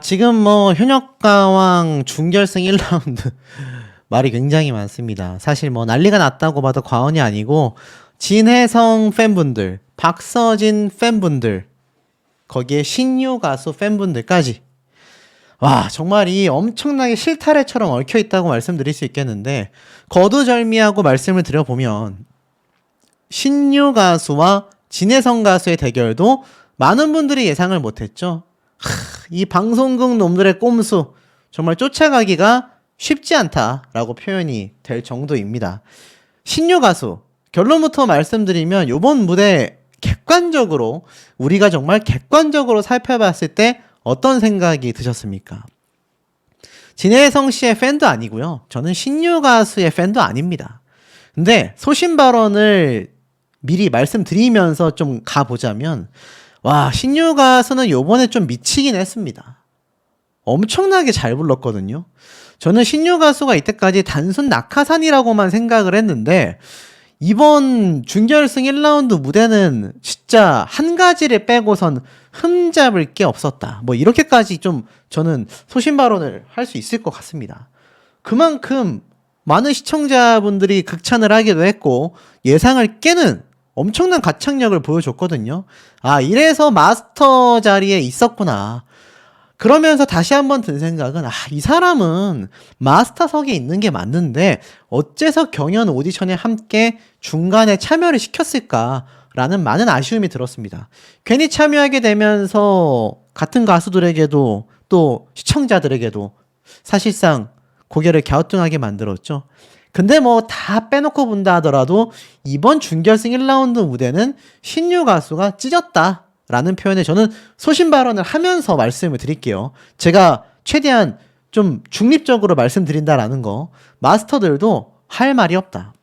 지금 현역가왕 준결승 1라운드 말이 굉장히 많습니다. 사실 난리가 났다고 봐도 과언이 아니고 진혜성 팬분들, 박서진 팬분들, 거기에 신유 가수 팬분들까지 정말 이 엄청나게 실타래처럼 얽혀있다고 말씀드릴 수 있겠는데, 거두절미하고 말씀을 드려보면 신유 가수와 진혜성 가수의 대결도 많은 분들이 예상을 못했죠. 이 방송국 놈들의 꼼수 정말 쫓아가기가 쉽지 않다라고 표현이 될 정도입니다. 신유 가수 결론부터 말씀드리면 요번 무대 객관적으로, 우리가 정말 객관적으로 살펴봤을 때 어떤 생각이 드셨습니까? 진혜성 씨의 팬도 아니고요, 저는 신유 가수의 팬도 아닙니다. 근데 소신 발언을 미리 말씀드리면서 좀 가보자면, 신유 가수는 요번에 좀 미치긴 했습니다. 엄청나게 잘 불렀거든요. 저는 신유 가수가 이때까지 단순 낙하산이라고만 생각을 했는데, 이번 준결승 1라운드 무대는 진짜 한 가지를 빼고선 흠잡을 게 없었다, 이렇게까지 좀 저는 소신 발언을 할 수 있을 것 같습니다. 그만큼 많은 시청자분들이 극찬을 하기도 했고 예상을 깨는 엄청난 가창력을 보여줬거든요. 이래서 마스터 자리에 있었구나. 그러면서 다시 한번 든 생각은, 이 사람은 마스터석에 있는 게 맞는데 어째서 경연 오디션에 함께 중간에 참여를 시켰을까라는 많은 아쉬움이 들었습니다. 괜히 참여하게 되면서 같은 가수들에게도 또 시청자들에게도 사실상 고개를 갸우뚱하게 만들었죠. 근데 다 빼놓고 본다 하더라도 이번 준결승 1라운드 무대는 신유 가수가 찢었다라는 표현에 저는 소신 발언을 하면서 말씀을 드릴게요. 제가 최대한 좀 중립적으로 말씀드린다라는 거, 마스터들도 할 말이 없다.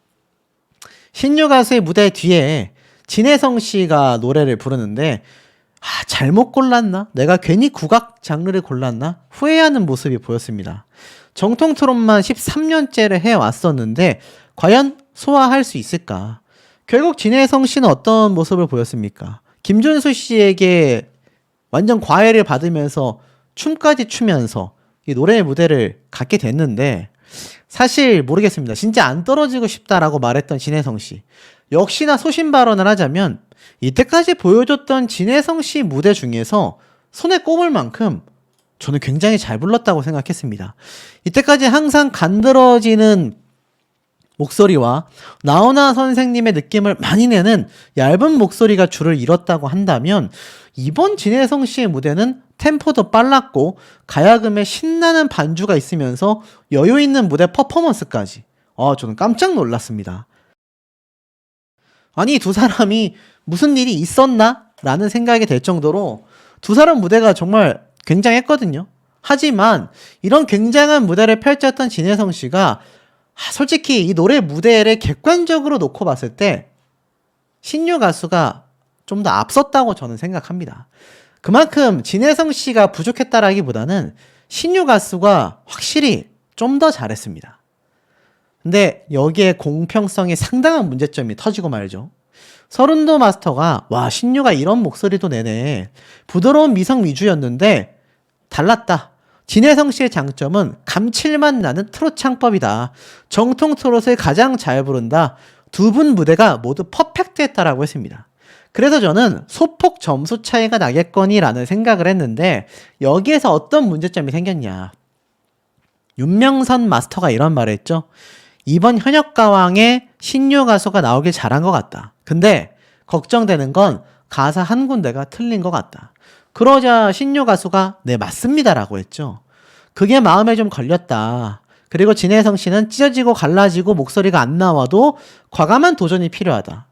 신유 가수의 무대 뒤에 진혜성 씨가 노래를 부르는데, 잘못 골랐나? 내가 괜히 국악 장르를 골랐나? 후회하는 모습이 보였습니다. 정통 트롯만 13년째를 해왔었는데 과연 소화할 수 있을까? 결국 진혜성 씨는 어떤 모습을 보였습니까? 김준수 씨에게 완전 과외를 받으면서 춤까지 추면서 이 노래의 무대를 갖게 됐는데, 사실 모르겠습니다. 진짜 안 떨어지고 싶다라고 말했던 진혜성 씨, 역시나 소신 발언을 하자면 이때까지 보여줬던 진혜성 씨 무대 중에서 손에 꼽을 만큼 저는 굉장히 잘 불렀다고 생각했습니다. 이때까지 항상 간드러지는 목소리와 나훈아 선생님의 느낌을 많이 내는 얇은 목소리가 줄을 이뤘다고 한다면, 이번 진혜성 씨의 무대는 템포도 빨랐고 가야금에 신나는 반주가 있으면서 여유 있는 무대 퍼포먼스까지, 저는 깜짝 놀랐습니다. 아니, 두 사람이 무슨 일이 있었나? 라는 생각이 들 정도로 두 사람 무대가 정말 굉장했거든요. 하지만 이런 굉장한 무대를 펼쳤던 진혜성 씨가 솔직히 이 노래 무대를 객관적으로 놓고 봤을 때 신유 가수가 좀 더 앞섰다고 저는 생각합니다. 그만큼 진혜성 씨가 부족했다라기보다는 신유 가수가 확실히 좀 더 잘했습니다. 근데 여기에 공평성에 상당한 문제점이 터지고 말죠. 서른도 마스터가 신유가 이런 목소리도 내네, 부드러운 미성 위주였는데 달랐다. 진혜성 씨의 장점은 감칠맛 나는 트롯 창법이다. 정통 트롯을 가장 잘 부른다. 두 분 무대가 모두 퍼펙트했다라고 했습니다. 그래서 저는 소폭 점수 차이가 나겠거니라는 생각을 했는데, 여기에서 어떤 문제점이 생겼냐. 윤명선 마스터가 이런 말을 했죠. 이번 현역가왕에 신유 가수가 나오길 잘한 것 같다. 근데 걱정되는 건 가사 한 군데가 틀린 것 같다. 그러자 신유 가수가 네 맞습니다 라고 했죠. 그게 마음에 좀 걸렸다. 그리고 진혜성 씨는 찢어지고 갈라지고 목소리가 안 나와도 과감한 도전이 필요하다.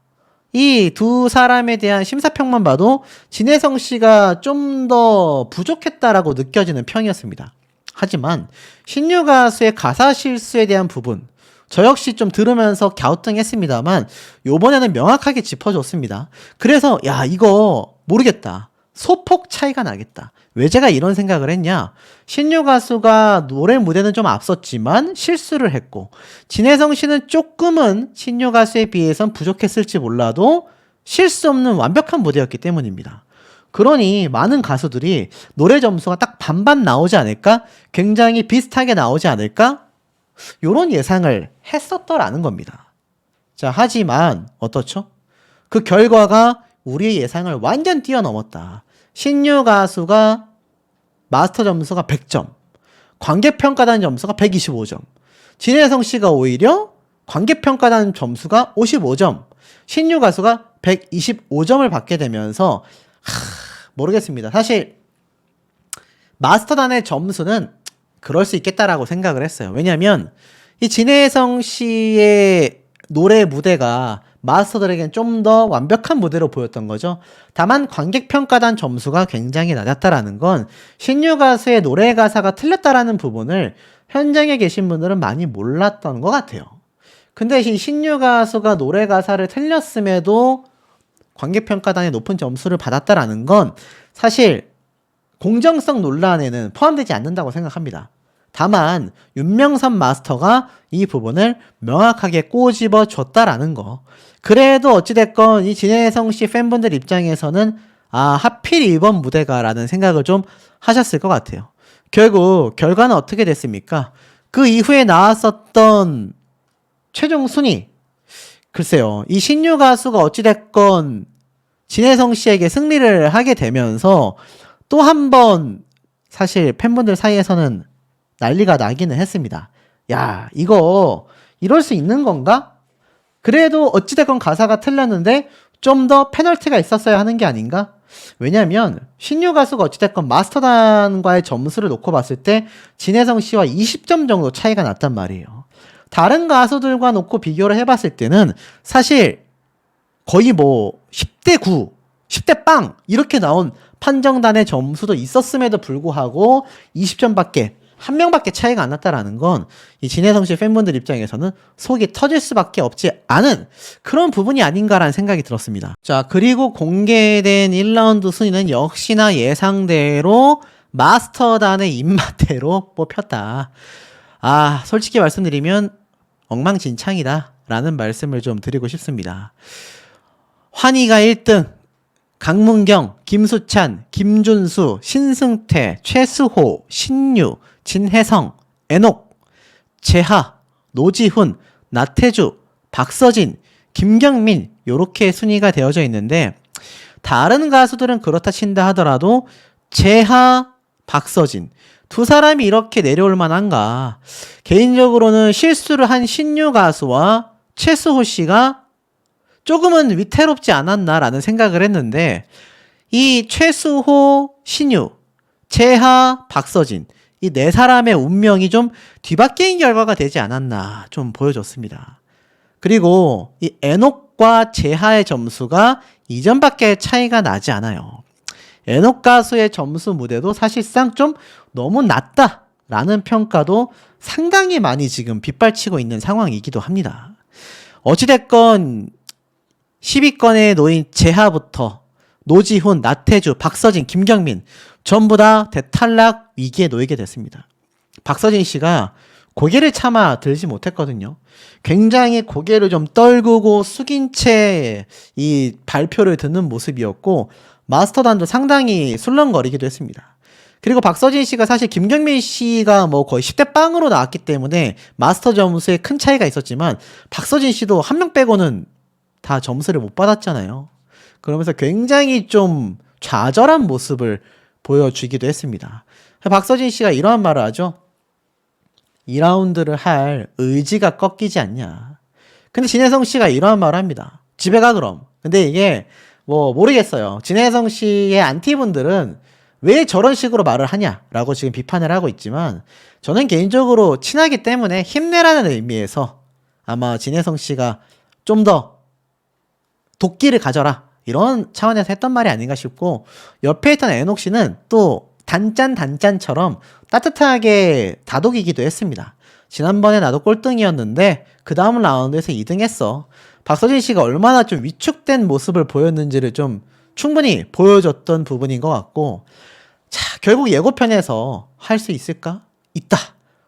이 두 사람에 대한 심사평만 봐도 진혜성 씨가 좀 더 부족했다라고 느껴지는 평이었습니다. 하지만 신유 가수의 가사 실수에 대한 부분, 저 역시 좀 들으면서 갸우뚱했습니다만 요번에는 명확하게 짚어줬습니다. 그래서 이거 모르겠다, 소폭 차이가 나겠다. 왜 제가 이런 생각을 했냐, 신유 가수가 노래 무대는 좀 앞섰지만 실수를 했고, 진혜성 씨는 조금은 신유 가수에 비해선 부족했을지 몰라도 실수 없는 완벽한 무대였기 때문입니다. 그러니 많은 가수들이 노래 점수가 딱 반반 나오지 않을까? 굉장히 비슷하게 나오지 않을까? 요런 예상을 했었더라는 겁니다. 자, 하지만 어떻죠? 그 결과가 우리의 예상을 완전 뛰어넘었다. 신유 가수가 마스터 점수가 100점, 관객평가단 점수가 125점, 진혜성 씨가 오히려 관객평가단 점수가 55점, 신유 가수가 125점을 받게 되면서 모르겠습니다. 사실 마스터단의 점수는 그럴 수 있겠다라고 생각을 했어요. 왜냐하면 이 진혜성 씨의 노래 무대가 마스터들에겐 좀 더 완벽한 무대로 보였던 거죠. 다만 관객평가단 점수가 굉장히 낮았다라는 건 신유 가수의 노래 가사가 틀렸다라는 부분을 현장에 계신 분들은 많이 몰랐던 것 같아요. 근데 이 신유 가수가 노래 가사를 틀렸음에도 관객평가단의 높은 점수를 받았다라는 건 사실 공정성 논란에는 포함되지 않는다고 생각합니다. 다만 윤명선 마스터가 이 부분을 명확하게 꼬집어 줬다라는 거. 그래도 어찌됐건 이 진혜성 씨 팬분들 입장에서는 하필 이번 무대가 라는 생각을 좀 하셨을 것 같아요. 결국 결과는 어떻게 됐습니까? 그 이후에 나왔었던 최종 순위, 글쎄요, 이 신유 가수가 어찌됐건 진혜성 씨에게 승리를 하게 되면서 또 한 번 사실 팬분들 사이에서는 난리가 나기는 했습니다. 야, 이거 이럴 수 있는 건가? 그래도 어찌됐건 가사가 틀렸는데 좀 더 페널티가 있었어야 하는 게 아닌가? 왜냐면 신유 가수가 어찌됐건 마스터단과의 점수를 놓고 봤을 때 진혜성 씨와 20점 정도 차이가 났단 말이에요. 다른 가수들과 놓고 비교를 해봤을 때는 사실 거의 뭐 10대 9, 10대 빵 이렇게 나온 판정단의 점수도 있었음에도 불구하고 20점밖에 한 명밖에 차이가 안 났다라는 건 이 진혜성 씨 팬분들 입장에서는 속이 터질 수밖에 없지 않은 그런 부분이 아닌가라는 생각이 들었습니다. 자, 그리고 공개된 1라운드 순위는 역시나 예상대로 마스터단의 입맛대로 뽑혔다. 솔직히 말씀드리면 엉망진창이다 라는 말씀을 좀 드리고 싶습니다. 환희가 1등, 강문경, 김수찬, 김준수, 신승태, 최수호, 신유, 진혜성, 애녹, 재하, 노지훈, 나태주, 박서진, 김경민 요렇게 순위가 되어져 있는데 다른 가수들은 그렇다 친다 하더라도 재하, 박서진 두 사람이 이렇게 내려올 만한가? 개인적으로는 실수를 한 신유 가수와 최수호 씨가 조금은 위태롭지 않았나라는 생각을 했는데 이 최수호, 신유, 재하, 박서진 이 네 사람의 운명이 좀 뒤바뀐 결과가 되지 않았나 좀 보여줬습니다. 그리고 이 애녹과 재하의 점수가 2점밖에 차이가 나지 않아요. 애녹 가수의 점수 무대도 사실상 좀 너무 낮다라는 평가도 상당히 많이 지금 빗발치고 있는 상황이기도 합니다. 어찌됐건 10위권에 놓인 재하부터 노지훈, 나태주, 박서진, 김경민 전부 다 대탈락 위기에 놓이게 됐습니다. 박서진 씨가 고개를 차마 들지 못했거든요. 굉장히 고개를 좀 떨구고 숙인 채 이 발표를 듣는 모습이었고 마스터단도 상당히 술렁거리기도 했습니다. 그리고 박서진 씨가 사실 김경민 씨가 뭐 거의 10대 빵으로 나왔기 때문에 마스터 점수에 큰 차이가 있었지만 박서진 씨도 한 명 빼고는 다 점수를 못 받았잖아요. 그러면서 굉장히 좀 좌절한 모습을 보여주기도 했습니다. 박서진 씨가 이러한 말을 하죠. 2라운드를 할 의지가 꺾이지 않냐. 근데 진혜성 씨가 이러한 말을 합니다. 집에 가 그럼. 근데 이게 뭐 모르겠어요. 진혜성 씨의 안티분들은 왜 저런 식으로 말을 하냐라고 지금 비판을 하고 있지만 저는 개인적으로 친하기 때문에 힘내라는 의미에서 아마 진혜성 씨가 좀 더 도끼를 가져라 이런 차원에서 했던 말이 아닌가 싶고 옆에 있던 애녹 씨는 또 단짠처럼 따뜻하게 다독이기도 했습니다. 지난번에 나도 꼴등이었는데 그 다음 라운드에서 2등 했어. 박서진 씨가 얼마나 좀 위축된 모습을 보였는지를 좀 충분히 보여줬던 부분인 것 같고 자, 결국 예고편에서 할 수 있을까? 있다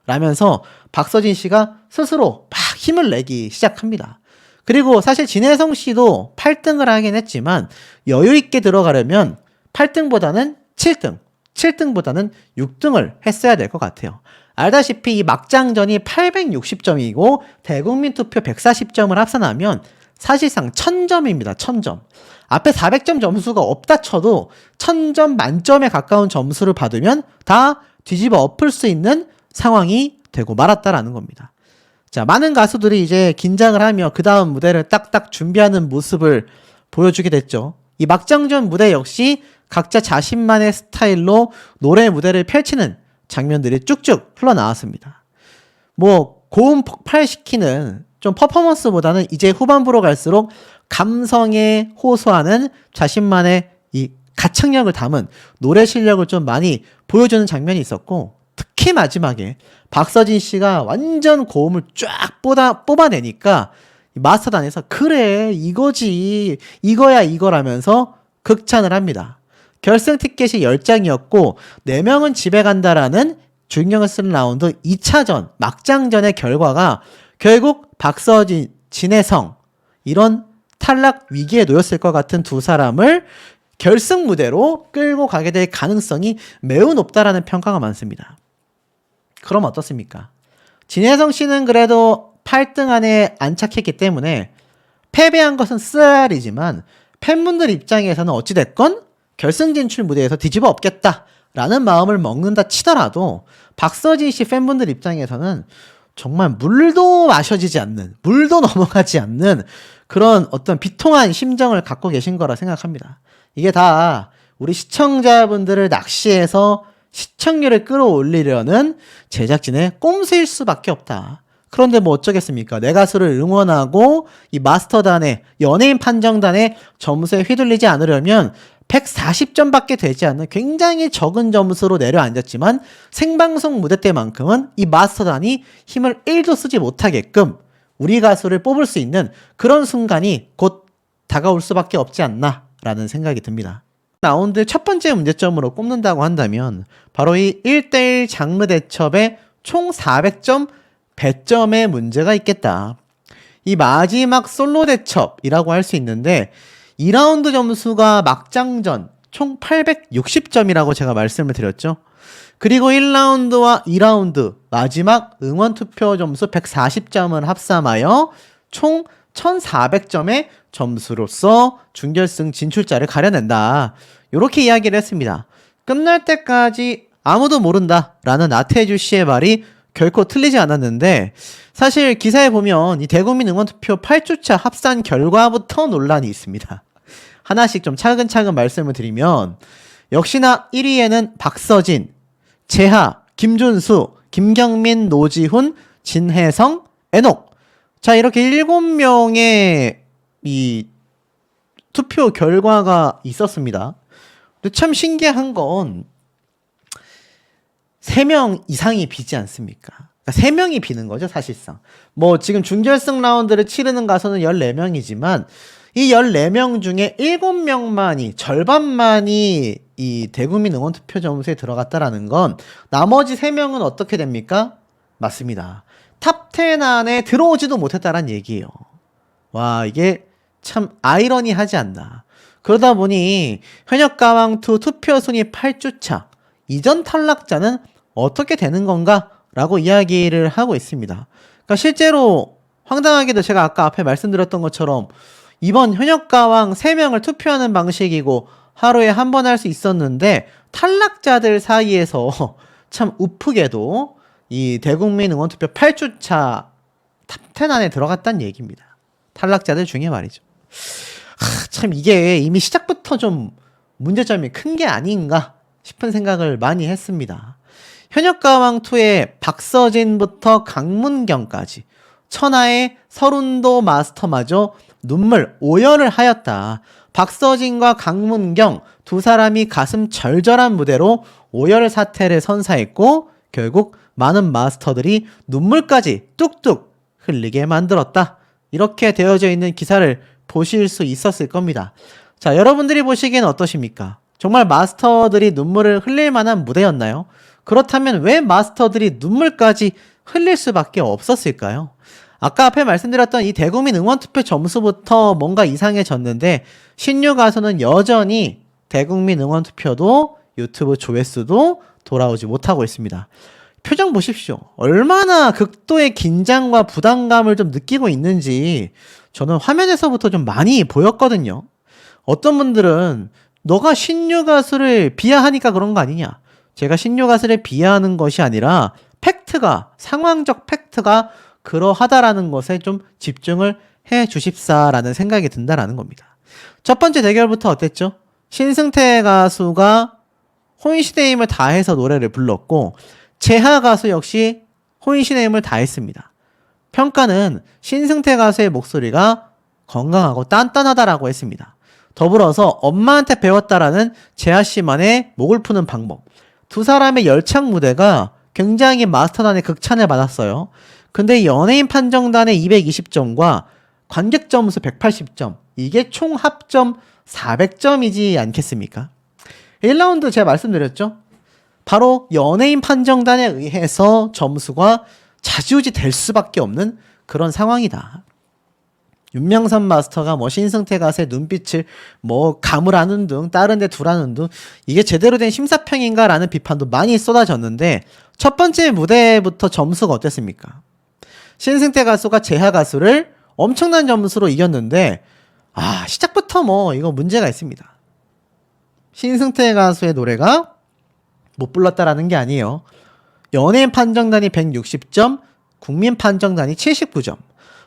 라면서 박서진 씨가 스스로 막 힘을 내기 시작합니다. 그리고 사실 진혜성 씨도 8등을 하긴 했지만 여유 있게 들어가려면 8등보다는 7등, 7등보다는 6등을 했어야 될 것 같아요. 알다시피 이 막장전이 860점이고 대국민 투표 140점을 합산하면 사실상 1000점입니다. 1000점. 앞에 400점 점수가 없다 쳐도 1000점 만점에 가까운 점수를 받으면 다 뒤집어 엎을 수 있는 상황이 되고 말았다라는 겁니다. 자, 많은 가수들이 이제 긴장을 하며 그 다음 무대를 딱딱 준비하는 모습을 보여주게 됐죠. 이 막장전 무대 역시 각자 자신만의 스타일로 노래 무대를 펼치는 장면들이 쭉쭉 흘러나왔습니다. 뭐 고음 폭발시키는 좀 퍼포먼스보다는 이제 후반부로 갈수록 감성에 호소하는 자신만의 이 가창력을 담은 노래 실력을 좀 많이 보여주는 장면이 있었고, 특히 마지막에 박서진 씨가 완전 고음을 쫙 뽑아내니까 마스터단에서 그래 이거지 이거야 이거라면서 극찬을 합니다. 결승 티켓이 10장이었고 4명은 집에 간다라는 준결승 라운드 2차전 막장전의 결과가 결국 박서진, 진혜성 이런 탈락 위기에 놓였을 것 같은 두 사람을 결승 무대로 끌고 가게 될 가능성이 매우 높다라는 평가가 많습니다. 그럼 어떻습니까? 진혜성 씨는 그래도 8등 안에 안착했기 때문에 패배한 것은 쓰라리지만 팬분들 입장에서는 어찌됐건 결승 진출 무대에서 뒤집어 엎겠다라는 마음을 먹는다 치더라도 박서진 씨 팬분들 입장에서는 정말 물도 마셔지지 않는, 물도 넘어가지 않는 그런 어떤 비통한 심정을 갖고 계신 거라 생각합니다. 이게 다 우리 시청자분들을 낚시해서 시청률을 끌어올리려는 제작진의 꼼수일 수밖에 없다. 그런데 뭐 어쩌겠습니까? 내 가수를 응원하고 이 마스터단의 연예인 판정단의 점수에 휘둘리지 않으려면 140점밖에 되지 않는 굉장히 적은 점수로 내려앉았지만 생방송 무대 때만큼은 이 마스터단이 힘을 1도 쓰지 못하게끔 우리 가수를 뽑을 수 있는 그런 순간이 곧 다가올 수밖에 없지 않나 라는 생각이 듭니다. 라운드 첫 번째 문제점으로 꼽는다고 한다면 바로 이 1대1 장르 대첩에 총 400점 배점의 문제가 있겠다. 이 마지막 솔로 대첩이라고 할 수 있는데 2라운드 점수가 막장전 총 860점이라고 제가 말씀을 드렸죠. 그리고 1라운드와 2라운드 마지막 응원투표 점수 140점을 합산하여 총 1400점의 점수로서 준결승 진출자를 가려낸다. 이렇게 이야기를 했습니다. 끝날 때까지 아무도 모른다 라는 나태주 씨의 말이 결코 틀리지 않았는데, 사실 기사에 보면 이 대국민 응원투표 8주차 합산 결과부터 논란이 있습니다. 하나씩 좀 차근차근 말씀을 드리면 역시나 1위에는 박서진, 재하, 김준수, 김경민, 노지훈, 진혜성, 애녹. 자, 이렇게 7명의 이 투표 결과가 있었습니다. 근데 참 신기한 건 3명 이상이 비지 않습니까? 그러니까 3명이 비는 거죠, 사실상. 뭐 지금 준결승 라운드를 치르는 가수는 14명이지만 이 14명 중에 7명만이, 절반만이 이 대국민 응원투표 점수에 들어갔다라는 건 나머지 3명은 어떻게 됩니까? 맞습니다. 탑10 안에 들어오지도 못했다란 얘기예요. 와, 이게 참 아이러니하지 않나. 그러다 보니 현역가왕2 투표 순위 8주차 이전 탈락자는 어떻게 되는 건가? 라고 이야기를 하고 있습니다. 그러니까 실제로 황당하게도 제가 아까 앞에 말씀드렸던 것처럼 이번 현역가왕 3명을 투표하는 방식이고 하루에 한 번 할 수 있었는데 탈락자들 사이에서 참 우프게도 이 대국민 응원투표 8주차 탑10 안에 들어갔다는 얘기입니다. 탈락자들 중에 말이죠. 참 이게 이미 시작부터 좀 문제점이 큰 게 아닌가 싶은 생각을 많이 했습니다. 현역가왕2의 박서진부터 강문경까지 천하의 서른도 마스터마저 눈물 오열을 하였다. 박서진과 강문경 두 사람이 가슴 절절한 무대로 오열 사태를 선사했고 결국 많은 마스터들이 눈물까지 뚝뚝 흘리게 만들었다. 이렇게 되어져 있는 기사를 보실 수 있었을 겁니다. 자, 여러분들이 보시기엔 어떠십니까? 정말 마스터들이 눈물을 흘릴 만한 무대였나요? 그렇다면 왜 마스터들이 눈물까지 흘릴 수밖에 없었을까요? 아까 앞에 말씀드렸던 이 대국민 응원투표 점수부터 뭔가 이상해졌는데 신유 가수는 여전히 대국민 응원 투표도 유튜브 조회수도 돌아오지 못하고 있습니다. 표정 보십시오. 얼마나 극도의 긴장과 부담감을 좀 느끼고 있는지 저는 화면에서부터 좀 많이 보였거든요. 어떤 분들은 너가 신유 가수를 비하하니까 그런 거 아니냐. 제가 신유 가수를 비하하는 것이 아니라 팩트가, 상황적 팩트가 그러하다라는 것에 좀 집중을 해 주십사라는 생각이 든다라는 겁니다. 첫 번째 대결부터 어땠죠? 신승태 가수가 혼신의 힘을 다해서 노래를 불렀고 재하 가수 역시 혼신의 힘을 다했습니다. 평가는 신승태 가수의 목소리가 건강하고 단단하다라고 했습니다. 더불어서 엄마한테 배웠다라는 재하 씨만의 목을 푸는 방법. 두 사람의 열창 무대가 굉장히 마스터단의 극찬을 받았어요. 근데 연예인 판정단의 220점과 관객 점수 180점, 이게 총 합점 400점이지 않겠습니까? 1라운드 제가 말씀드렸죠? 바로 연예인 판정단에 의해서 점수가 좌지우지 될 수밖에 없는 그런 상황이다. 윤명선 마스터가 뭐 신승태 가수의 눈빛을 뭐 감으라는 등 다른 데 두라는 등 이게 제대로 된 심사평인가 라는 비판도 많이 쏟아졌는데 첫 번째 무대부터 점수가 어땠습니까? 신승태 가수가 재하 가수를 엄청난 점수로 이겼는데 시작부터 뭐 이거 문제가 있습니다. 신승태 가수의 노래가 못 불렀다라는 게 아니에요. 연예인 판정단이 160점, 국민 판정단이 79점.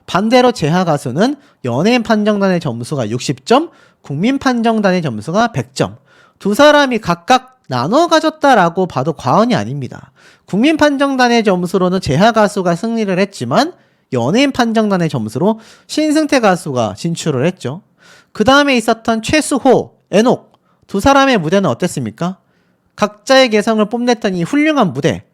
반대로 재하 가수는 연예인 판정단의 점수가 60점, 국민 판정단의 점수가 100점. 두 사람이 각각 나눠 가졌다라고 봐도 과언이 아닙니다. 국민 판정단의 점수로는 재하 가수가 승리를 했지만 연예인 판정단의 점수로 신승태 가수가 진출을 했죠. 그 다음에 있었던 최수호, 에녹 두 사람의 무대는 어땠습니까? 각자의 개성을 뽐냈던 이 훌륭한 무대.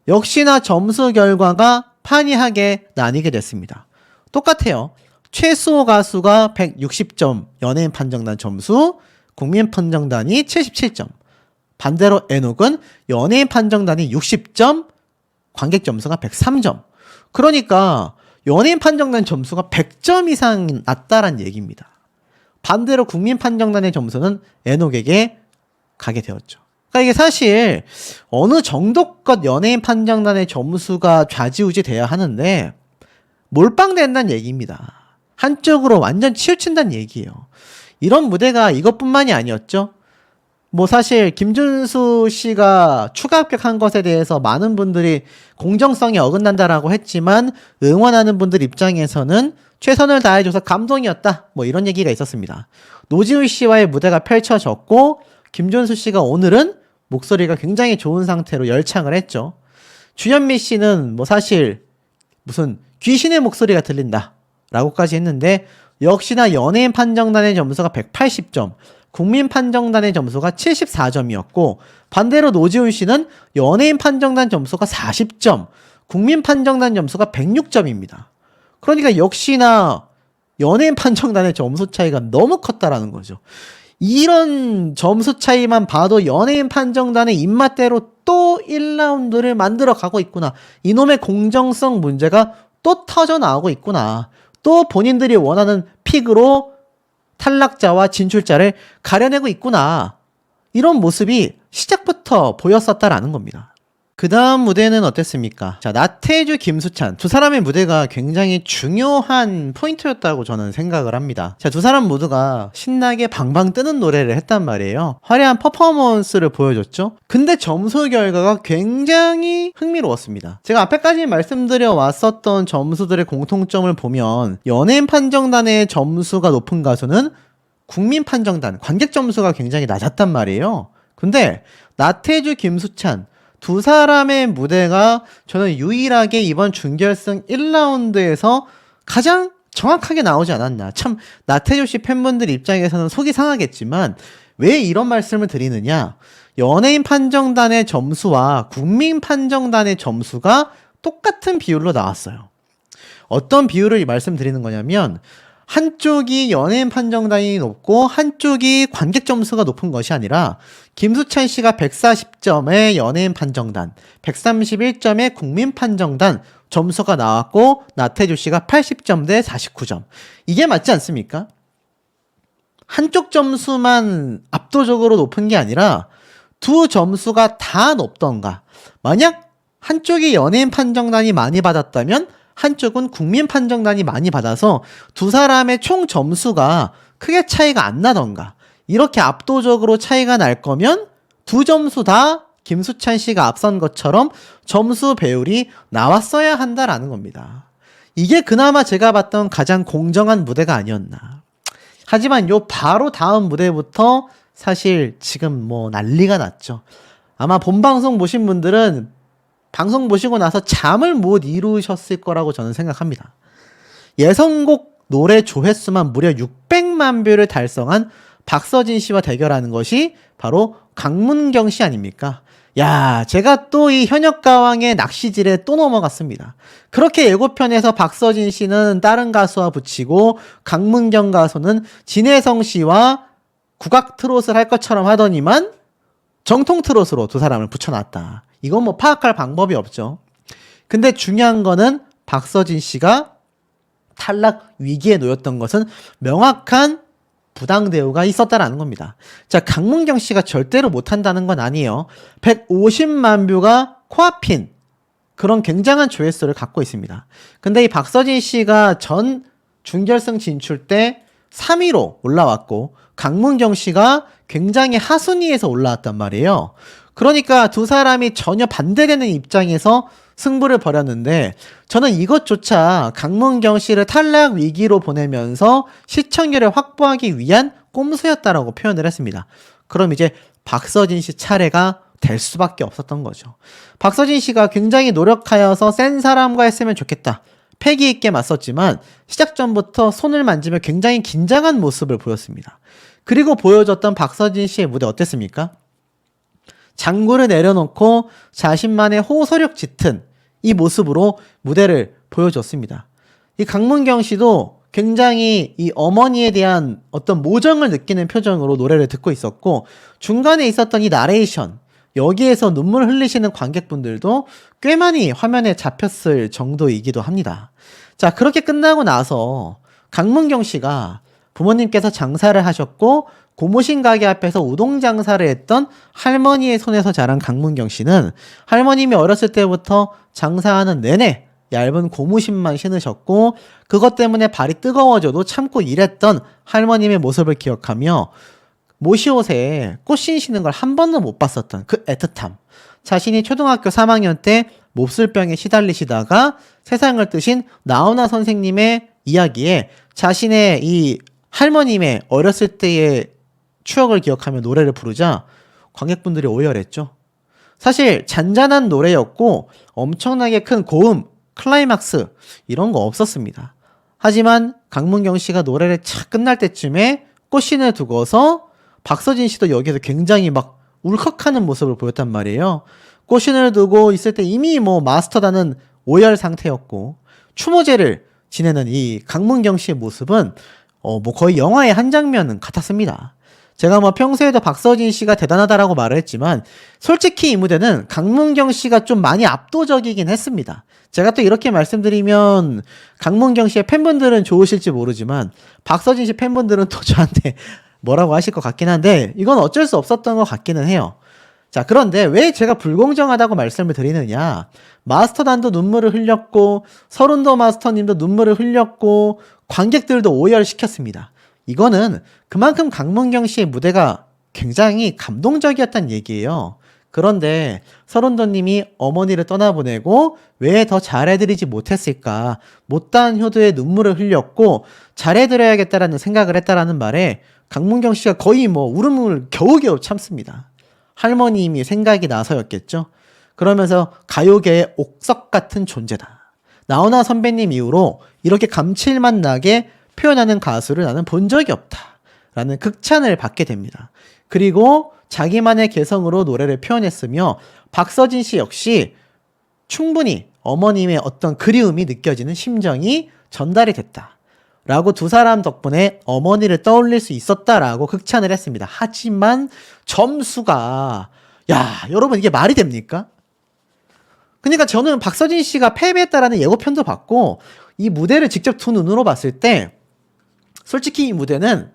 역시나 점수 결과가 판이하게 나뉘게 됐습니다. 똑같아요. 최수호 가수가 160점 연예인 판정단 점수, 국민 판정단이 77점. 반대로 에녹은 연예인 판정단이 60점, 관객 점수가 103점. 그러니까 연예인 판정단 점수가 100점 이상 낮다란 얘기입니다. 반대로 국민 판정단의 점수는 에녹에게 가게 되었죠. 그러니까 이게 사실 어느 정도껏 연예인 판정단의 점수가 좌지우지 돼야 하는데 몰빵된다는 얘기입니다. 한쪽으로 완전 치우친다는 얘기예요. 이런 무대가 이것뿐만이 아니었죠. 뭐 사실 김준수 씨가 추가 합격한 것에 대해서 많은 분들이 공정성이 어긋난다라고 했지만 응원하는 분들 입장에서는 최선을 다해줘서 감동이었다. 뭐 이런 얘기가 있었습니다. 노지훈 씨와의 무대가 펼쳐졌고 김준수 씨가 오늘은 목소리가 굉장히 좋은 상태로 열창을 했죠. 주현미 씨는 뭐 사실 무슨 귀신의 목소리가 들린다 라고까지 했는데 역시나 연예인 판정단의 점수가 180점, 국민 판정단의 점수가 74점이었고 반대로 노지훈 씨는 연예인 판정단 점수가 40점, 국민 판정단 점수가 106점입니다. 그러니까 역시나 연예인 판정단의 점수 차이가 너무 컸다라는 거죠. 이런 점수 차이만 봐도 연예인 판정단의 입맛대로 또 1라운드를 만들어 가고 있구나. 이놈의 공정성 문제가 또 터져 나오고 있구나. 또 본인들이 원하는 픽으로 탈락자와 진출자를 가려내고 있구나. 이런 모습이 시작부터 보였었다라는 겁니다. 그 다음 무대는 어땠습니까? 자, 나태주, 김수찬 두 사람의 무대가 굉장히 중요한 포인트였다고 저는 생각을 합니다. 자, 두 사람 모두가 신나게 방방 뜨는 노래를 했단 말이에요. 화려한 퍼포먼스를 보여줬죠. 근데 점수 결과가 굉장히 흥미로웠습니다. 제가 앞에까지 말씀드려 왔었던 점수들의 공통점을 보면 연예인 판정단의 점수가 높은 가수는 국민 판정단, 관객 점수가 굉장히 낮았단 말이에요. 근데 나태주, 김수찬 두 사람의 무대가 저는 유일하게 이번 준결승 1라운드에서 가장 정확하게 나오지 않았나. 참 나태주 씨 팬분들 입장에서는 속이 상하겠지만 왜 이런 말씀을 드리느냐. 연예인 판정단의 점수와 국민 판정단의 점수가 똑같은 비율로 나왔어요. 어떤 비율을 말씀드리는 거냐면 한쪽이 연예인 판정단이 높고 한쪽이 관객 점수가 높은 것이 아니라 김수찬 씨가 140점의 연예인 판정단, 131점의 국민 판정단 점수가 나왔고 나태주 씨가 80점 대 49점. 이게 맞지 않습니까? 한쪽 점수만 압도적으로 높은 게 아니라 두 점수가 다 높던가. 만약 한쪽이 연예인 판정단이 많이 받았다면 한쪽은 국민 판정단이 많이 받아서 두 사람의 총 점수가 크게 차이가 안 나던가. 이렇게 압도적으로 차이가 날 거면 두 점수 다 김수찬 씨가 앞선 것처럼 점수 배율이 나왔어야 한다라는 겁니다. 이게 그나마 제가 봤던 가장 공정한 무대가 아니었나. 하지만 요 바로 다음 무대부터 사실 지금 뭐 난리가 났죠. 아마 본방송 보신 분들은 방송 보시고 나서 잠을 못 이루셨을 거라고 저는 생각합니다. 예선곡 노래 조회수만 무려 600만 뷰를 달성한 박서진 씨와 대결하는 것이 바로 강문경 씨 아닙니까? 야, 제가 또 이 현역가왕의 낚시질에 또 넘어갔습니다. 그렇게 예고편에서 박서진 씨는 다른 가수와 붙이고 강문경 가수는 진혜성 씨와 국악 트롯을 할 것처럼 하더니만 정통 트롯으로 두 사람을 붙여놨다. 이건 뭐 파악할 방법이 없죠. 근데 중요한 거는 박서진 씨가 탈락 위기에 놓였던 것은 명확한 부당 대우가 있었다라는 겁니다. 자, 강문경 씨가 절대로 못한다는 건 아니에요. 150만 뷰가 코앞인 그런 굉장한 조회수를 갖고 있습니다. 근데 이 박서진 씨가 전 준결승 진출 때 3위로 올라왔고 강문경 씨가 굉장히 하순위에서 올라왔단 말이에요. 그러니까 두 사람이 전혀 반대되는 입장에서 승부를 벌였는데 저는 이것조차 강문경 씨를 탈락 위기로 보내면서 시청률을 확보하기 위한 꼼수였다라고 표현을 했습니다. 그럼 이제 박서진 씨 차례가 될 수밖에 없었던 거죠. 박서진 씨가 굉장히 노력하여서 센 사람과 했으면 좋겠다. 패기 있게 맞섰지만 시작 전부터 손을 만지며 굉장히 긴장한 모습을 보였습니다. 그리고 보여줬던 박서진 씨의 무대 어땠습니까? 장구를 내려놓고 자신만의 호소력 짙은 이 모습으로 무대를 보여줬습니다. 이 강문경 씨도 굉장히 이 어머니에 대한 어떤 모정을 느끼는 표정으로 노래를 듣고 있었고 중간에 있었던 이 나레이션 여기에서 눈물 흘리시는 관객분들도 꽤 많이 화면에 잡혔을 정도이기도 합니다. 자, 그렇게 끝나고 나서 강문경 씨가 부모님께서 장사를 하셨고 고무신 가게 앞에서 우동 장사를 했던 할머니의 손에서 자란 강문경 씨는 할머님이 어렸을 때부터 장사하는 내내 얇은 고무신만 신으셨고 그것 때문에 발이 뜨거워져도 참고 일했던 할머님의 모습을 기억하며 모시옷에 꽃신 신는 걸 한 번도 못 봤었던 그 애틋함. 자신이 초등학교 3학년 때 몹쓸병에 시달리시다가 세상을 뜨신 나훈아 선생님의 이야기에 자신의 이 할머님의 어렸을 때의 추억을 기억하며 노래를 부르자 관객분들이 오열했죠. 사실 잔잔한 노래였고 엄청나게 큰 고음, 클라이막스 이런 거 없었습니다. 하지만 강문경 씨가 노래를 착 끝날 때쯤에 꽃신을 두고서 박서진 씨도 여기서 굉장히 막 울컥하는 모습을 보였단 말이에요. 꽃신을 두고 있을 때 이미 뭐 마스터다는 오열 상태였고 추모제를 지내는 이 강문경 씨의 모습은 뭐 거의 영화의 한 장면 같았습니다. 제가 뭐 평소에도 박서진 씨가 대단하다라고 말을 했지만 솔직히 이 무대는 강문경 씨가 좀 많이 압도적이긴 했습니다. 제가 또 이렇게 말씀드리면 강문경 씨의 팬분들은 좋으실지 모르지만 박서진 씨 팬분들은 또 저한테 뭐라고 하실 것 같긴 한데 이건 어쩔 수 없었던 것 같기는 해요. 자, 그런데 왜 제가 불공정하다고 말씀을 드리느냐. 마스터단도 눈물을 흘렸고 서른도 마스터님도 눈물을 흘렸고 관객들도 오열시켰습니다. 이거는 그만큼 강문경 씨의 무대가 굉장히 감동적이었다는 얘기예요. 그런데 서른도님이 어머니를 떠나보내고 왜 더 잘해드리지 못했을까? 못다한 효도에 눈물을 흘렸고 잘해드려야겠다라는 생각을 했다라는 말에 강문경 씨가 거의 뭐 울음을 겨우겨우 참습니다. 할머님이 생각이 나서였겠죠. 그러면서 가요계의 옥석 같은 존재다. 나훈아 선배님 이후로 이렇게 감칠맛 나게 표현하는 가수를 나는 본 적이 없다. 라는 극찬을 받게 됩니다. 그리고 자기만의 개성으로 노래를 표현했으며 박서진 씨 역시 충분히 어머님의 어떤 그리움이 느껴지는 심정이 전달이 됐다. 라고 두 사람 덕분에 어머니를 떠올릴 수 있었다라고 극찬을 했습니다. 하지만 점수가 여러분 이게 말이 됩니까? 그러니까 저는 박서진 씨가 패배했다라는 예고편도 봤고 이 무대를 직접 두 눈으로 봤을 때 솔직히 이 무대는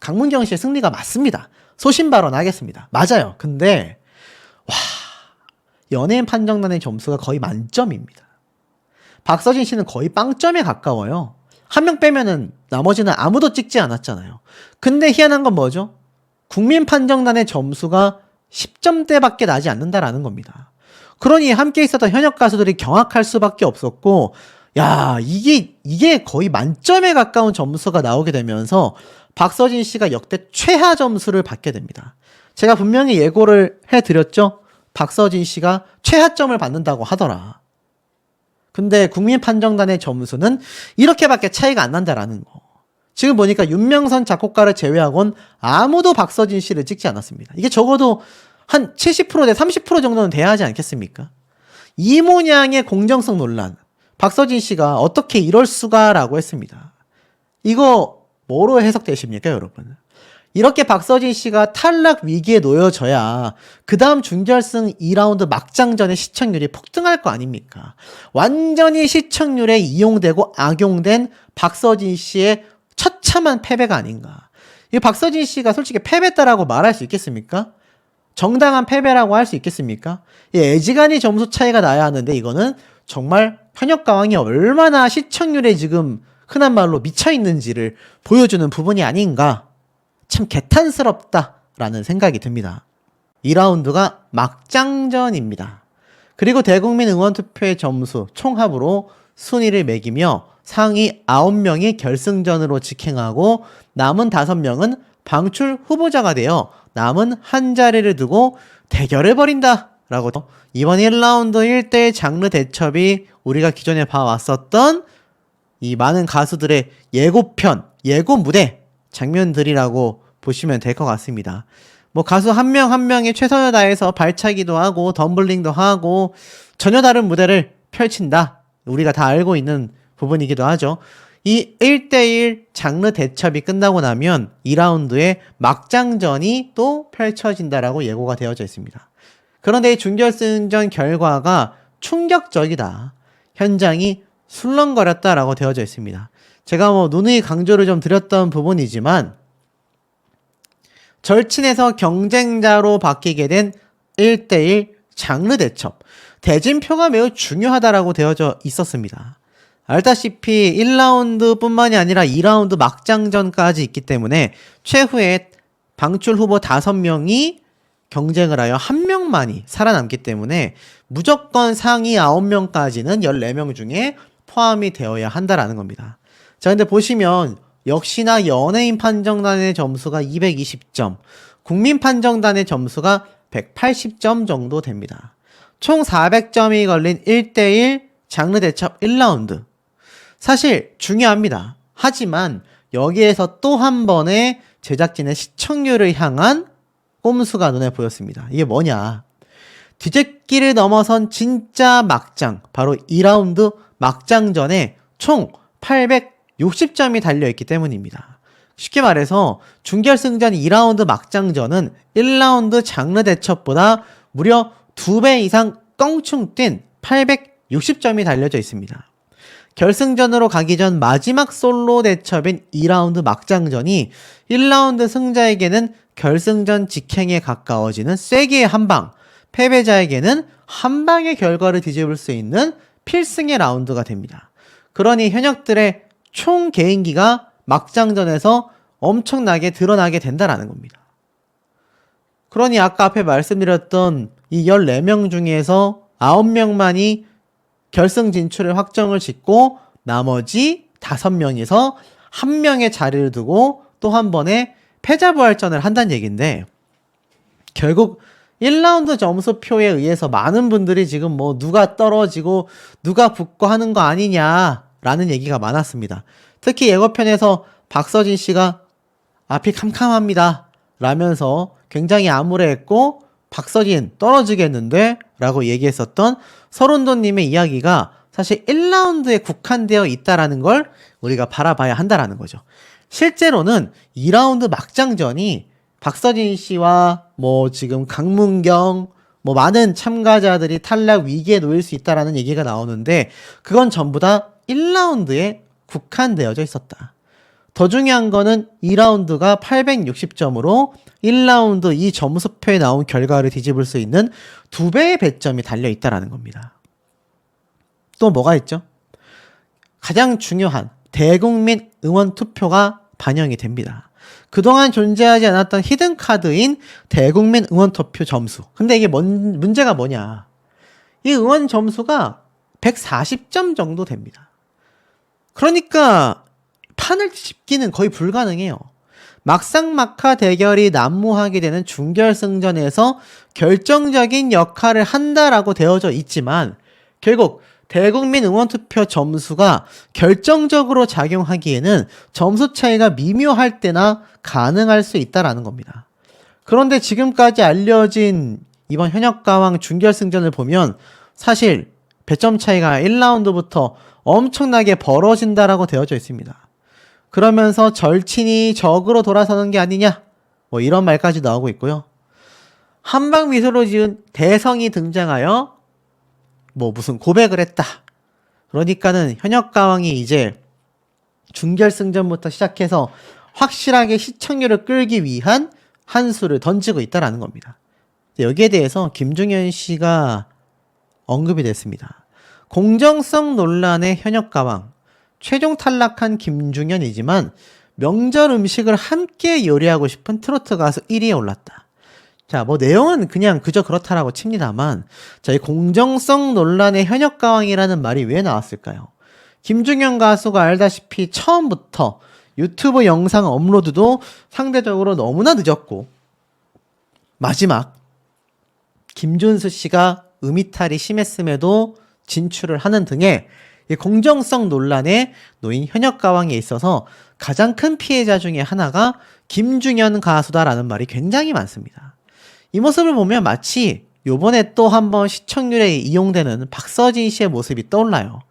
강문경 씨의 승리가 맞습니다. 소신 발언하겠습니다. 맞아요. 근데 연예인 판정단의 점수가 거의 만점입니다. 박서진 씨는 거의 빵점에 가까워요. 한 명 빼면은 나머지는 아무도 찍지 않았잖아요. 근데 희한한 건 뭐죠? 국민 판정단의 점수가 10점대밖에 나지 않는다라는 겁니다. 그러니 함께 있었던 현역 가수들이 경악할 수밖에 없었고, 야, 이게 거의 만점에 가까운 점수가 나오게 되면서 박서진 씨가 역대 최하 점수를 받게 됩니다. 제가 분명히 예고를 해드렸죠? 박서진 씨가 최하점을 받는다고 하더라. 근데 국민판정단의 점수는 이렇게밖에 차이가 안 난다라는 거. 지금 보니까 윤명선 작곡가를 제외하고는 아무도 박서진 씨를 찍지 않았습니다. 이게 적어도 한 70%대 30% 정도는 돼야 하지 않겠습니까? 이 모양의 공정성 논란. 박서진 씨가 어떻게 이럴 수가 라고 했습니다. 이거 뭐로 해석되십니까, 여러분? 이렇게 박서진 씨가 탈락 위기에 놓여져야 그 다음 준결승 2라운드 막장전의 시청률이 폭등할 거 아닙니까? 완전히 시청률에 이용되고 악용된 박서진 씨의 처참한 패배가 아닌가. 이 박서진 씨가 솔직히 패배했다라고 말할 수 있겠습니까? 정당한 패배라고 할 수 있겠습니까? 이 애지간히 점수 차이가 나야 하는데 이거는 정말 현역가왕이 얼마나 시청률에 지금 흔한 말로 미쳐있는지를 보여주는 부분이 아닌가. 참 개탄스럽다라는 생각이 듭니다. 2라운드가 막장전입니다. 그리고 대국민 응원투표의 점수 총합으로 순위를 매기며 상위 9명이 결승전으로 직행하고 남은 5명은 방출 후보자가 되어 남은 한 자리를 두고 대결을 벌인다 라고. 이번 1라운드 1대1 장르 대첩이 우리가 기존에 봐왔었던 이 많은 가수들의 예고편, 예고 무대 장면들이라고 보시면 될 것 같습니다. 뭐 가수 한 명 한 명이 최선을 다해서 발차기도 하고 덤블링도 하고 전혀 다른 무대를 펼친다. 우리가 다 알고 있는 부분이기도 하죠. 이 1대1 장르 대첩이 끝나고 나면 2라운드에 막장전이 또 펼쳐진다라고 예고가 되어져 있습니다. 그런데 이 준결승전 결과가 충격적이다. 현장이 술렁거렸다라고 되어져 있습니다. 제가 뭐 누누이 강조를 좀 드렸던 부분이지만 절친에서 경쟁자로 바뀌게 된 1대1 장르 대첩. 대진표가 매우 중요하다라고 되어져 있었습니다. 알다시피 1라운드 뿐만이 아니라 2라운드 막장전까지 있기 때문에 최후의 방출 후보 5명이 경쟁을 하여 1명만이 살아남기 때문에 무조건 상위 9명까지는 14명 중에 포함이 되어야 한다라는 겁니다. 자, 근데 보시면 역시나 연예인 판정단의 점수가 220점, 국민 판정단의 점수가 180점 정도 됩니다. 총 400점이 걸린 1대1 장르 대첩 1라운드. 사실 중요합니다. 하지만 여기에서 또 한 번의 제작진의 시청률을 향한 꼼수가 눈에 보였습니다. 이게 뭐냐? 뒤집기를 넘어선 진짜 막장, 바로 2라운드 막장전에 총 860점이 달려있기 때문입니다. 쉽게 말해서 준결승전 2라운드 막장전은 1라운드 장르 대첩보다 무려 2배 이상 껑충 뛴 860점이 달려져 있습니다. 결승전으로 가기 전 마지막 솔로 대첩인 2라운드 막장전이 1라운드 승자에게는 결승전 직행에 가까워지는 쐐기의 한방, 패배자에게는 한방의 결과를 뒤집을 수 있는 필승의 라운드가 됩니다. 그러니 현역들의 총 개인기가 막장전에서 엄청나게 드러나게 된다라는 겁니다. 그러니 아까 앞에 말씀드렸던 이 14명 중에서 9명만이 결승 진출을 확정을 짓고 나머지 5명에서 1명의 자리를 두고 또 한 번의 패자부활전을 한다는 얘기인데, 결국 1라운드 점수표에 의해서 많은 분들이 지금 뭐 누가 떨어지고 누가 붙고 하는 거 아니냐라는 얘기가 많았습니다. 특히 예고편에서 박서진 씨가 앞이 캄캄합니다 라면서 굉장히 암울해했고 박서진 떨어지겠는데 라고 얘기했었던 서른도님의 이야기가 사실 1라운드에 국한되어 있다라는 걸 우리가 바라봐야 한다라는 거죠. 실제로는 2라운드 막장전이 박서진 씨와 뭐 지금 강문경 뭐 많은 참가자들이 탈락 위기에 놓일 수 있다라는 얘기가 나오는데 그건 전부 다 1라운드에 국한되어져 있었다. 더 중요한 거는 2라운드가 860점으로 1라운드 이 점수표에 나온 결과를 뒤집을 수 있는 2배의 배점이 달려있다라는 겁니다. 또 뭐가 있죠? 가장 중요한 대국민 응원 투표가 반영이 됩니다. 그동안 존재하지 않았던 히든카드인 대국민 응원 투표 점수. 근데 이게 문제가 뭐냐? 이 응원 점수가 140점 정도 됩니다. 그러니까 판을 짚기는 거의 불가능해요. 막상막하 대결이 난무하게 되는 준결승전에서 결정적인 역할을 한다라고 되어져 있지만 결국 대국민 응원투표 점수가 결정적으로 작용하기에는 점수 차이가 미묘할 때나 가능할 수 있다라는 겁니다. 그런데 지금까지 알려진 이번 현역가왕 준결승전을 보면 사실 배점 차이가 1라운드부터 엄청나게 벌어진다라고 되어져 있습니다. 그러면서 절친이 적으로 돌아서는 게 아니냐 뭐 이런 말까지 나오고 있고요. 한방 미소로 지은 대성이 등장하여 뭐 무슨 고백을 했다. 그러니까는 현역가왕이 이제 준결승전부터 시작해서 확실하게 시청률을 끌기 위한 한 수를 던지고 있다라는 겁니다. 여기에 대해서 김중현 씨가 언급이 됐습니다. 공정성 논란의 현역가왕, 최종 탈락한 김중현이지만 명절 음식을 함께 요리하고 싶은 트로트 가수 1위에 올랐다. 자, 뭐 내용은 그냥 그저 그렇다라고 칩니다만, 자, 이 공정성 논란의 현역가왕이라는 말이 왜 나왔을까요? 김중현 가수가 알다시피 처음부터 유튜브 영상 업로드도 상대적으로 너무나 늦었고, 마지막 김준수 씨가 음이탈이 심했음에도 진출을 하는 등의 이 공정성 논란에 놓인 현역가왕에 있어서 가장 큰 피해자 중에 하나가 김중현 가수다라는 말이 굉장히 많습니다. 이 모습을 보면 마치 요번에 또 한번 시청률에 이용되는 박서진 씨의 모습이 떠올라요.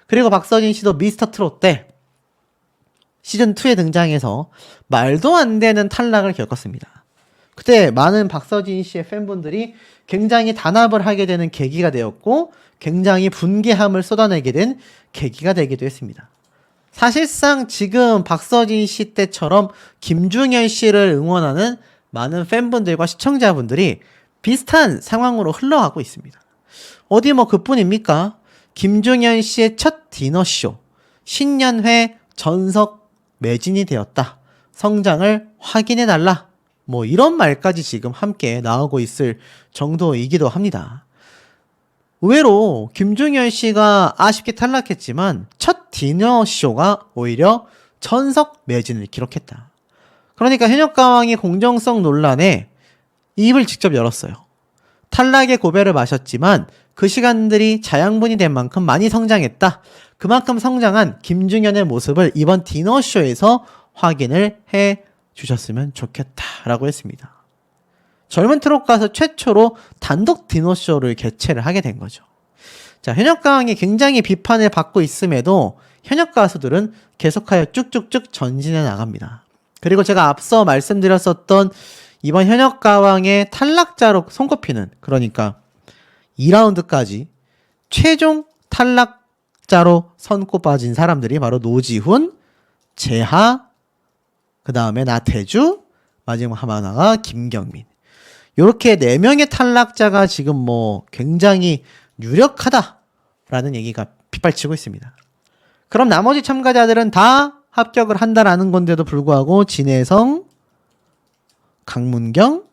그리고 박서진 씨도 미스터 트롯 때 시즌2에 등장해서 말도 안 되는 탈락을 겪었습니다. 그때 많은 박서진 씨의 팬분들이 굉장히 단합을 하게 되는 계기가 되었고 굉장히 분개함을 쏟아내게 된 계기가 되기도 했습니다. 사실상 지금 박서진 씨 때처럼 김중현 씨를 응원하는 많은 팬분들과 시청자분들이 비슷한 상황으로 흘러가고 있습니다. 어디 뭐 그뿐입니까? 김중현 씨의 첫 디너쇼, 신년회 전석 매진이 되었다. 성장을 확인해달라. 뭐 이런 말까지 지금 함께 나오고 있을 정도이기도 합니다. 의외로 김중현 씨가 아쉽게 탈락했지만 첫 디너쇼가 오히려 전석 매진을 기록했다. 그러니까 현역가왕이 공정성 논란에 입을 직접 열었어요. 탈락의 고배를 마셨지만 그 시간들이 자양분이 된 만큼 많이 성장했다. 그만큼 성장한 김중현의 모습을 이번 디너쇼에서 확인을 해 주셨으면 좋겠다라고 했습니다. 젊은 트롯 가수 최초로 단독 디너쇼를 개최를 하게 된 거죠. 자, 현역가왕이 굉장히 비판을 받고 있음에도 현역 가수들은 계속하여 쭉쭉쭉 전진해 나갑니다. 그리고 제가 앞서 말씀드렸었던 이번 현역가왕의 탈락자로 손꼽히는, 그러니까 2라운드까지 최종 탈락자로 손꼽아진 사람들이 바로 노지훈, 재하, 그 다음에 나태주, 마지막 하나가 김경민. 이렇게 4명의 탈락자가 지금 뭐 굉장히 유력하다라는 얘기가 빗발치고 있습니다. 그럼 나머지 참가자들은 다 합격을 한다라는 건데도 불구하고 진혜성, 강문경,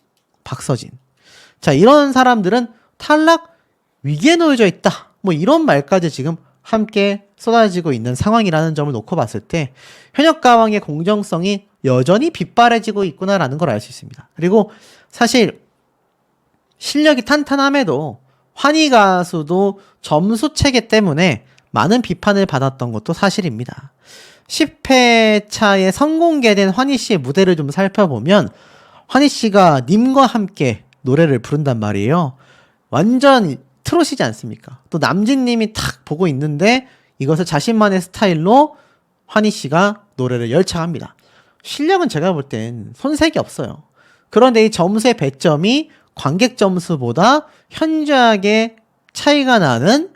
박서진. 자, 이런 사람들은 탈락 위기에 놓여져 있다. 뭐 이런 말까지 지금 함께 쏟아지고 있는 상황이라는 점을 놓고 봤을 때 현역가왕의 공정성이 여전히 빗바래지고 있구나라는 걸 알 수 있습니다. 그리고 사실 실력이 탄탄함에도 환희 가수도 점수 체계 때문에 많은 비판을 받았던 것도 사실입니다. 10회차에 선공개된 환희 씨의 무대를 좀 살펴보면 환희 씨가 님과 함께 노래를 부른단 말이에요. 완전 트롯이지 않습니까? 또 남진 님이 탁 보고 있는데 이것을 자신만의 스타일로 환희 씨가 노래를 열창합니다. 실력은 제가 볼 땐 손색이 없어요. 그런데 이 점수의 배점이 관객 점수보다 현저하게 차이가 나는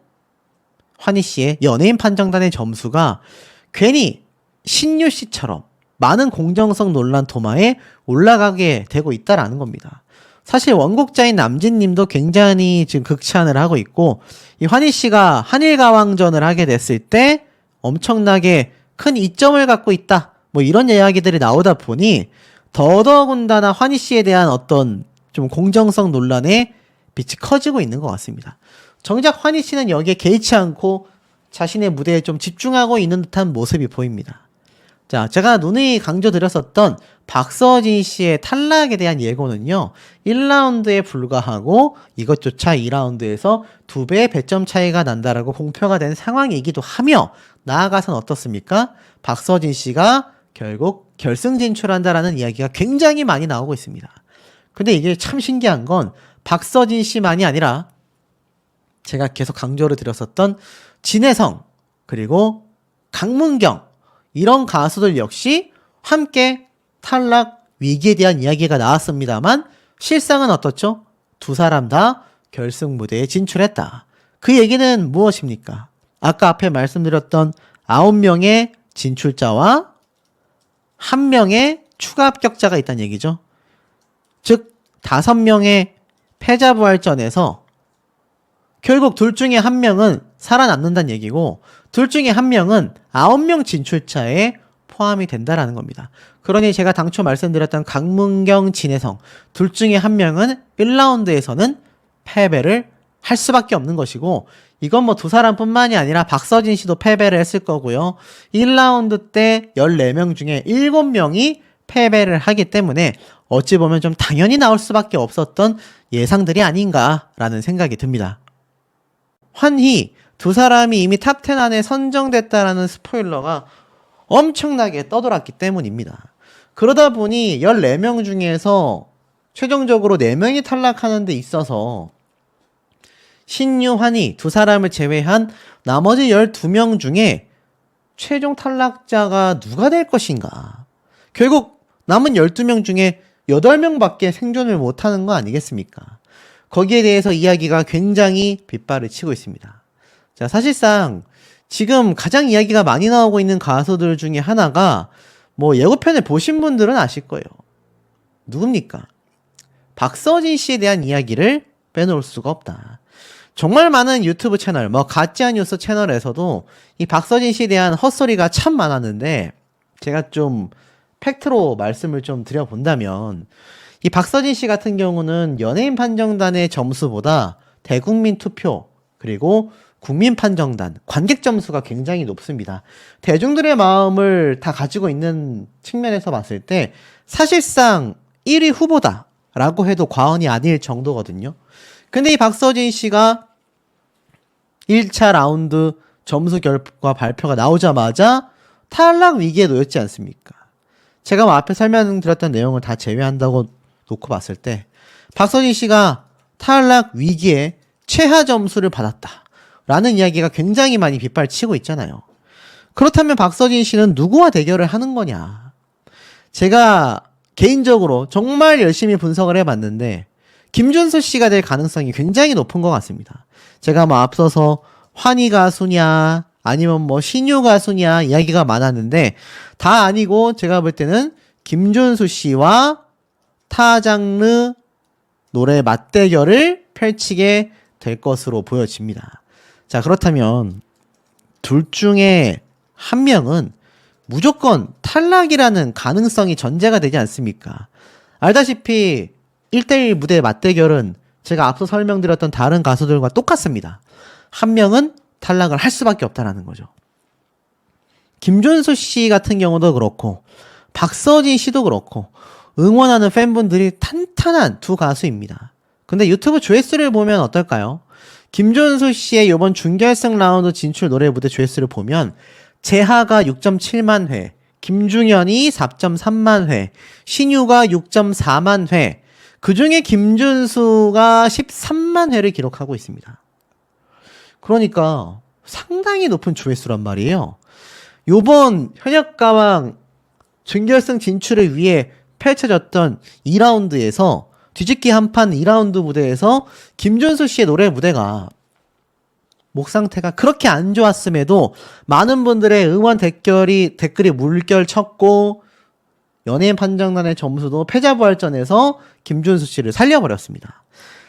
환희 씨의 연예인 판정단의 점수가 괜히 신유 씨처럼 많은 공정성 논란 도마에 올라가게 되고 있다라는 겁니다. 사실 원곡자인 남진님도 굉장히 지금 극찬을 하고 있고, 이 환희 씨가 한일가왕전을 하게 됐을 때 엄청나게 큰 이점을 갖고 있다, 뭐 이런 이야기들이 나오다 보니 더더군다나 환희 씨에 대한 어떤 좀 공정성 논란의 빛이 커지고 있는 것 같습니다. 정작 환희 씨는 여기에 개의치 않고 자신의 무대에 좀 집중하고 있는 듯한 모습이 보입니다. 자, 제가 누누이 강조드렸었던 박서진 씨의 탈락에 대한 예고는요, 1라운드에 불과하고 이것조차 2라운드에서 2배의 배점 차이가 난다라고 공표가 된 상황이기도 하며, 나아가선 어떻습니까? 박서진 씨가 결국 결승 진출한다라는 이야기가 굉장히 많이 나오고 있습니다. 근데 이게 참 신기한 건 박서진 씨만이 아니라 제가 계속 강조를 드렸었던 진혜성, 그리고 강문경, 이런 가수들 역시 함께 탈락 위기에 대한 이야기가 나왔습니다만 실상은 어떻죠? 두 사람 다 결승 무대에 진출했다. 그 얘기는 무엇입니까? 아까 앞에 말씀드렸던 9명의 진출자와 1명의 추가 합격자가 있다는 얘기죠. 즉 5명의 패자부활전에서 결국 둘 중에 1명은 살아남는다는 얘기고, 둘 중에 1명은 9명 진출자에 포함이 된다라는 겁니다. 그러니 제가 당초 말씀드렸던 강문경, 진혜성 둘 중에 1명은 1라운드에서는 패배를 할 수밖에 없는 것이고, 이건 뭐 두 사람뿐만이 아니라 박서진 씨도 패배를 했을 거고요. 1라운드 때 14명 중에 7명이 패배를 하기 때문에 어찌 보면 좀 당연히 나올 수밖에 없었던 예상들이 아닌가라는 생각이 듭니다. 환희, 두 사람이 이미 탑10 안에 선정됐다라는 스포일러가 엄청나게 떠돌았기 때문입니다. 그러다 보니 14명 중에서 최종적으로 4명이 탈락하는 데 있어서 신유, 환희 두 사람을 제외한 나머지 12명 중에 최종 탈락자가 누가 될 것인가? 결국 남은 12명 중에 8명밖에 생존을 못하는 거 아니겠습니까? 거기에 대해서 이야기가 굉장히 빗발을 치고 있습니다. 자, 사실상 지금 가장 이야기가 많이 나오고 있는 가수들 중에 하나가, 뭐 예고편을 보신 분들은 아실 거예요. 누굽니까? 박서진 씨에 대한 이야기를 빼놓을 수가 없다. 정말 많은 유튜브 채널, 뭐 가짜뉴스 채널에서도 이 박서진 씨에 대한 헛소리가 참 많았는데, 제가 좀 팩트로 말씀을 좀 드려본다면, 이 박서진 씨 같은 경우는 연예인 판정단의 점수보다 대국민 투표, 그리고 국민 판정단, 관객 점수가 굉장히 높습니다. 대중들의 마음을 다 가지고 있는 측면에서 봤을 때 사실상 1위 후보다라고 해도 과언이 아닐 정도거든요. 근데 이 박서진 씨가 1차 라운드 점수 결과 발표가 나오자마자 탈락 위기에 놓였지 않습니까? 제가 뭐 앞에 설명드렸던 내용을 다 제외한다고 놓고 봤을 때 박서진 씨가 탈락 위기에 최하 점수를 받았다 라는 이야기가 굉장히 많이 빗발치고 있잖아요. 그렇다면 박서진 씨는 누구와 대결을 하는 거냐? 제가 개인적으로 정말 열심히 분석을 해봤는데 김준수 씨가 될 가능성이 굉장히 높은 것 같습니다. 제가 뭐 앞서서 환희 가수냐 아니면 뭐 신유 가수냐 이야기가 많았는데 다 아니고, 제가 볼 때는 김준수 씨와 타 장르 노래 맞대결을 펼치게 될 것으로 보여집니다. 자, 그렇다면 둘 중에 1명은 무조건 탈락이라는 가능성이 전제가 되지 않습니까? 알다시피 1대1 무대 맞대결은 제가 앞서 설명드렸던 다른 가수들과 똑같습니다. 1명은 탈락을 할 수밖에 없다는 거죠. 김준수 씨 같은 경우도 그렇고 박서진 씨도 그렇고 응원하는 팬분들이 탄탄한 두 가수입니다. 근데 유튜브 조회수를 보면 어떨까요? 김준수 씨의 이번 준결승 라운드 진출 노래 무대 조회수를 보면 재하가 6.7만 회, 김중현이 4.3만 회, 신유가 6.4만 회, 그 중에 김준수가 13만 회를 기록하고 있습니다. 그러니까 상당히 높은 조회수란 말이에요. 요번 현역가왕 준결승 진출을 위해 펼쳐졌던 2라운드에서 뒤집기 한판 2라운드 무대에서 김준수 씨의 노래 무대가 목 상태가 그렇게 안 좋았음에도 많은 분들의 응원 댓글이 물결쳤고 연예인 판정단의 점수도 패자부활전에서 김준수 씨를 살려버렸습니다.